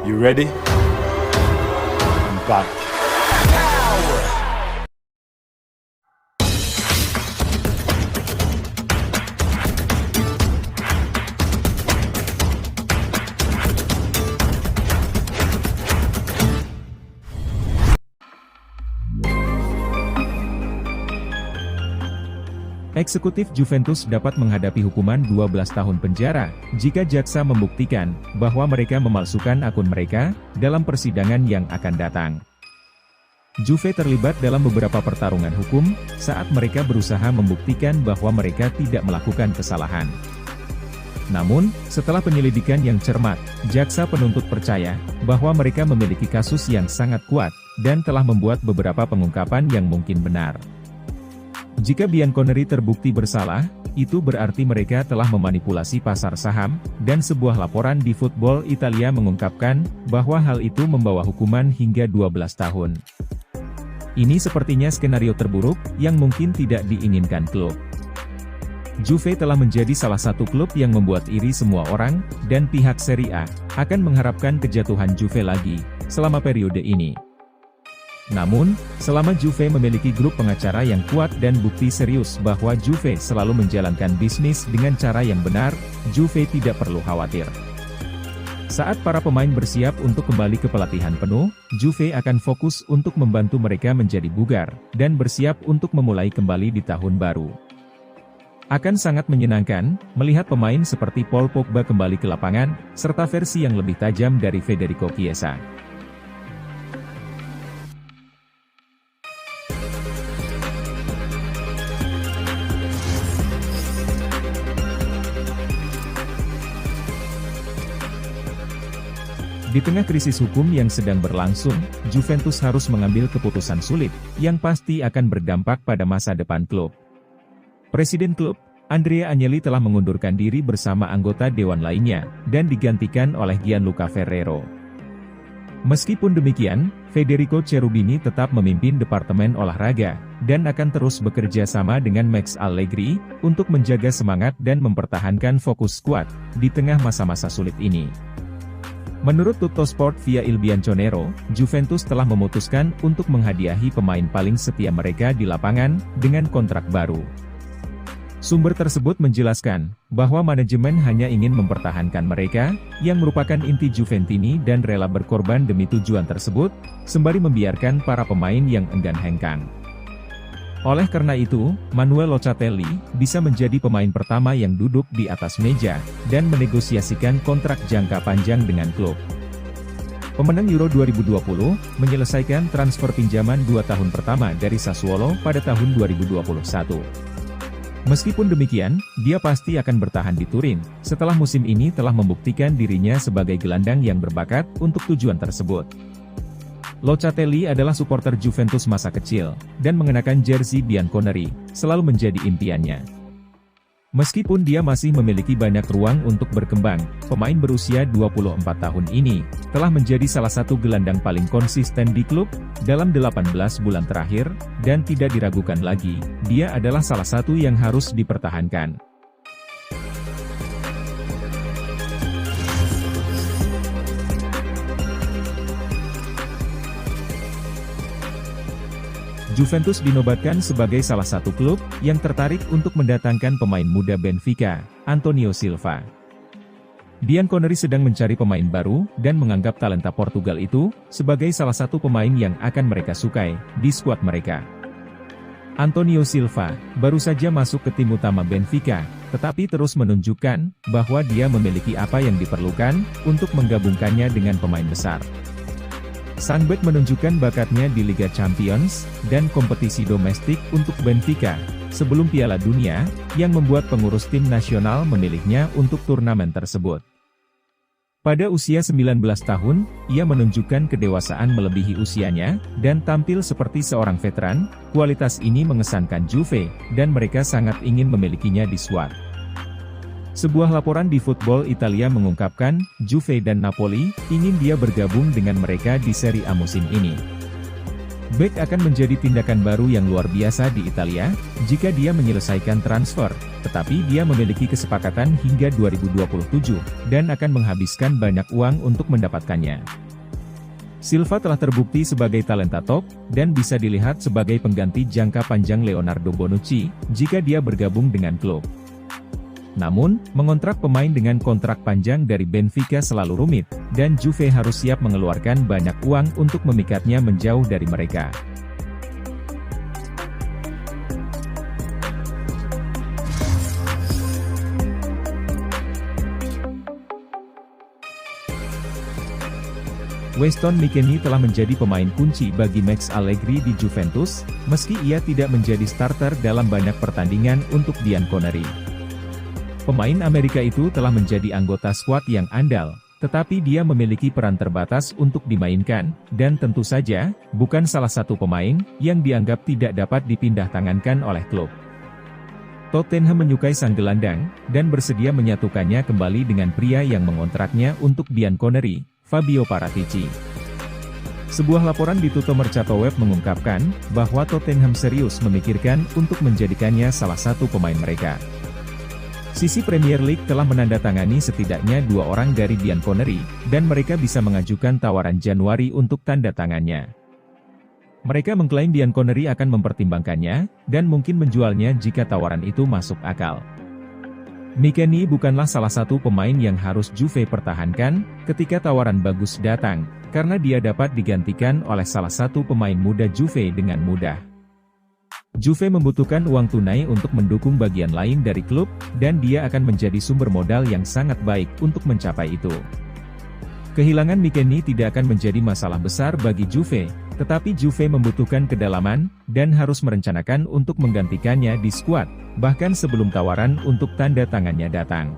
You ready? I'm back. Eksekutif Juventus dapat menghadapi hukuman 12 tahun penjara, jika jaksa membuktikan, bahwa mereka memalsukan akun mereka, dalam persidangan yang akan datang. Juve terlibat dalam beberapa pertarungan hukum, saat mereka berusaha membuktikan bahwa mereka tidak melakukan kesalahan. Namun, setelah penyelidikan yang cermat, jaksa penuntut percaya, bahwa mereka memiliki kasus yang sangat kuat, dan telah membuat beberapa pengungkapan yang mungkin benar. Jika Bianconeri terbukti bersalah, itu berarti mereka telah memanipulasi pasar saham, dan sebuah laporan di Football Italia mengungkapkan, bahwa hal itu membawa hukuman hingga 12 tahun. Ini sepertinya skenario terburuk, yang mungkin tidak diinginkan klub. Juve telah menjadi salah satu klub yang membuat iri semua orang, dan pihak Serie A, akan mengharapkan kejatuhan Juve lagi, selama periode ini. Namun, selama Juve memiliki grup pengacara yang kuat dan bukti serius bahwa Juve selalu menjalankan bisnis dengan cara yang benar, Juve tidak perlu khawatir. Saat para pemain bersiap untuk kembali ke pelatihan penuh, Juve akan fokus untuk membantu mereka menjadi bugar, dan bersiap untuk memulai kembali di tahun baru. Akan sangat menyenangkan, melihat pemain seperti Paul Pogba kembali ke lapangan, serta versi yang lebih tajam dari Federico Chiesa. Di tengah krisis hukum yang sedang berlangsung, Juventus harus mengambil keputusan sulit, yang pasti akan berdampak pada masa depan klub. Presiden klub, Andrea Agnelli telah mengundurkan diri bersama anggota dewan lainnya, dan digantikan oleh Gianluca Ferrero. Meskipun demikian, Federico Cherubini tetap memimpin Departemen Olahraga, dan akan terus bekerja sama dengan Max Allegri, untuk menjaga semangat dan mempertahankan fokus skuad, di tengah masa-masa sulit ini. Menurut Tuttosport via Il Bianconero, Juventus telah memutuskan untuk menghadiahi pemain paling setia mereka di lapangan, dengan kontrak baru. Sumber tersebut menjelaskan, bahwa manajemen hanya ingin mempertahankan mereka, yang merupakan inti Juventini dan rela berkorban demi tujuan tersebut, sembari membiarkan para pemain yang enggan hengkang. Oleh karena itu, Manuel Locatelli bisa menjadi pemain pertama yang duduk di atas meja, dan menegosiasikan kontrak jangka panjang dengan klub. Pemenang Euro 2020, menyelesaikan transfer pinjaman 2 tahun pertama dari Sassuolo pada tahun 2021. Meskipun demikian, dia pasti akan bertahan di Turin, setelah musim ini telah membuktikan dirinya sebagai gelandang yang berbakat untuk tujuan tersebut. Locatelli adalah supporter Juventus masa kecil, dan mengenakan jersey Bianconeri, selalu menjadi impiannya. Meskipun dia masih memiliki banyak ruang untuk berkembang, pemain berusia 24 tahun ini, telah menjadi salah satu gelandang paling konsisten di klub, dalam 18 bulan terakhir, dan tidak diragukan lagi, dia adalah salah satu yang harus dipertahankan. Juventus dinobatkan sebagai salah satu klub yang tertarik untuk mendatangkan pemain muda Benfica, Antonio Silva. Bianconeri sedang mencari pemain baru dan menganggap talenta Portugal itu sebagai salah satu pemain yang akan mereka sukai di skuad mereka. Antonio Silva baru saja masuk ke tim utama Benfica, tetapi terus menunjukkan bahwa dia memiliki apa yang diperlukan untuk menggabungkannya dengan pemain besar. Sang bek menunjukkan bakatnya di Liga Champions, dan kompetisi domestik untuk Benfica, sebelum Piala Dunia, yang membuat pengurus tim nasional memilihnya untuk turnamen tersebut. Pada usia 19 tahun, ia menunjukkan kedewasaan melebihi usianya, dan tampil seperti seorang veteran. Kualitas ini mengesankan Juve, dan mereka sangat ingin memilikinya di skuad. Sebuah laporan di Football Italia mengungkapkan, Juve dan Napoli ingin dia bergabung dengan mereka di Serie A musim ini. Bek akan menjadi tindakan baru yang luar biasa di Italia, jika dia menyelesaikan transfer, tetapi dia memiliki kesepakatan hingga 2027, dan akan menghabiskan banyak uang untuk mendapatkannya. Silva telah terbukti sebagai talenta top, dan bisa dilihat sebagai pengganti jangka panjang Leonardo Bonucci, jika dia bergabung dengan klub. Namun, mengontrak pemain dengan kontrak panjang dari Benfica selalu rumit, dan Juve harus siap mengeluarkan banyak uang untuk memikatnya menjauh dari mereka. Weston McKennie telah menjadi pemain kunci bagi Max Allegri di Juventus, meski ia tidak menjadi starter dalam banyak pertandingan untuk Bianconeri. Pemain Amerika itu telah menjadi anggota skuad yang andal, tetapi dia memiliki peran terbatas untuk dimainkan, dan tentu saja, bukan salah satu pemain yang dianggap tidak dapat dipindah tangankan oleh klub. Tottenham menyukai sang gelandang, dan bersedia menyatukannya kembali dengan pria yang mengontraknya untuk Bianconeri, Fabio Paratici. Sebuah laporan di Tutto Mercato Web mengungkapkan, bahwa Tottenham serius memikirkan untuk menjadikannya salah satu pemain mereka. Sisi Premier League telah menandatangani setidaknya 2 orang dari Bianconeri, dan mereka bisa mengajukan tawaran Januari untuk tanda tangannya. Mereka mengklaim Bianconeri akan mempertimbangkannya, dan mungkin menjualnya jika tawaran itu masuk akal. McKennie bukanlah salah satu pemain yang harus Juve pertahankan, ketika tawaran bagus datang, karena dia dapat digantikan oleh salah satu pemain muda Juve dengan mudah. Juve membutuhkan uang tunai untuk mendukung bagian lain dari klub, dan dia akan menjadi sumber modal yang sangat baik untuk mencapai itu. Kehilangan McKennie tidak akan menjadi masalah besar bagi Juve, tetapi Juve membutuhkan kedalaman, dan harus merencanakan untuk menggantikannya di skuad, bahkan sebelum tawaran untuk tanda tangannya datang.